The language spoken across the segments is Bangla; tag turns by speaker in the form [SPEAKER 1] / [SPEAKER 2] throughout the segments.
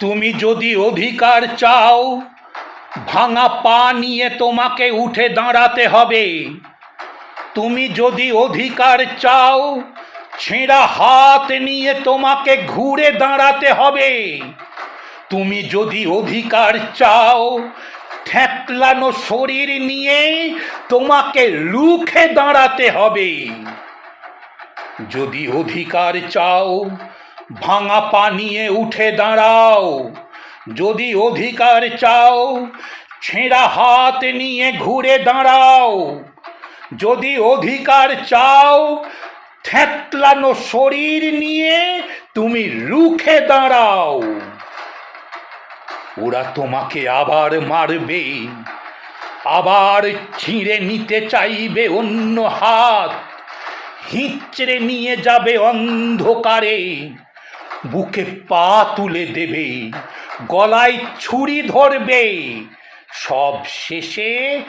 [SPEAKER 1] তুমি যদি অধিকার চাও, ভাঙা পা নিয়ে তোমাকে উঠে দাঁড়াতে হবে। তুমি যদি অধিকার চাও, ছেঁড়া হাত নিয়ে তোমাকে ঘুরে দাঁড়াতে হবে। তুমি যদি অধিকার চাও, ঠেকলানো শরীর নিয়ে তোমাকে রুখে দাঁড়াতে হবে। যদি অধিকার চাও, ভাঙা পা নিয়ে উঠে দাঁড়াও। যদি অধিকার চাও, ছেঁড়া হাত নিয়ে ঘুরে দাঁড়াও। যদি অধিকার চাও, থেতলানো শরীর নিয়ে তুমি রুখে দাঁড়াও। ওরা তোমাকে আবার মারবে, আবার ছিঁড়ে নিতে চাইবে অন্য হাত, হিঁচড়ে নিয়ে যাবে অন্ধকারে, বুকে পা তুলে দেবে, গলায় ছুরি ধরবে, সব শেষে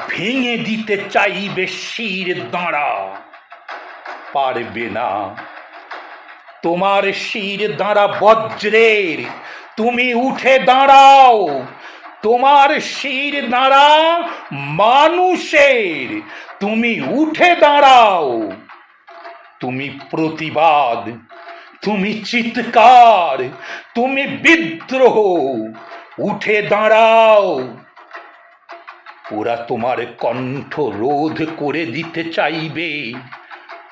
[SPEAKER 1] ভেঙে দিতে চাইবে শির দাঁড়া। পারবে না। তোমার শির দাঁড়া বজ্রের, তুমি উঠে দাঁড়াও। তোমার শির দাঁড়া মানুষের, তুমি উঠে দাঁড়াও। তুমি প্রতিবাদ, তুমি চিৎকার, তুমি বিদ্রোহ, উঠে দাঁড়াও। ওরা তোমার কণ্ঠ রোধ করে দিতে চাইবে,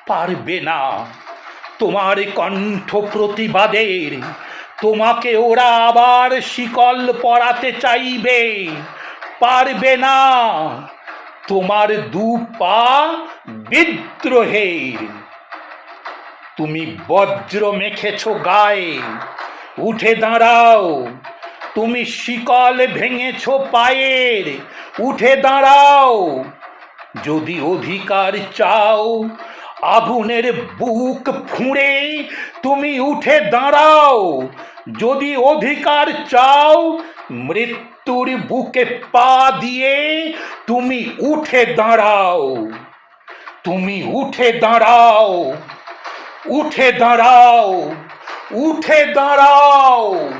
[SPEAKER 1] পারবে না। তোমার কণ্ঠ প্রতিবাদের, তোমাকে ওরা আবার শিকল পরাতে চাইবে, পারবে না। তোমার দু পা বিদ্রোহের, তুমি বজ্র মেখেছ গায়ে, উঠে দাঁড়াও। তুমি শিকল ভেঙেছ পায়ের, উঠে দাঁড়াও। যদি অধিকার চাও, আগুনের বুক ফুঁড়ে তুমি উঠে দাঁড়াও। যদি অধিকার চাও, মৃত্যুর বুকে পা দিয়ে তুমি উঠে দাঁড়াও। তুমি উঠে দাঁড়াও, উঠে দাঁড়াও, উঠে দাঁড়াও।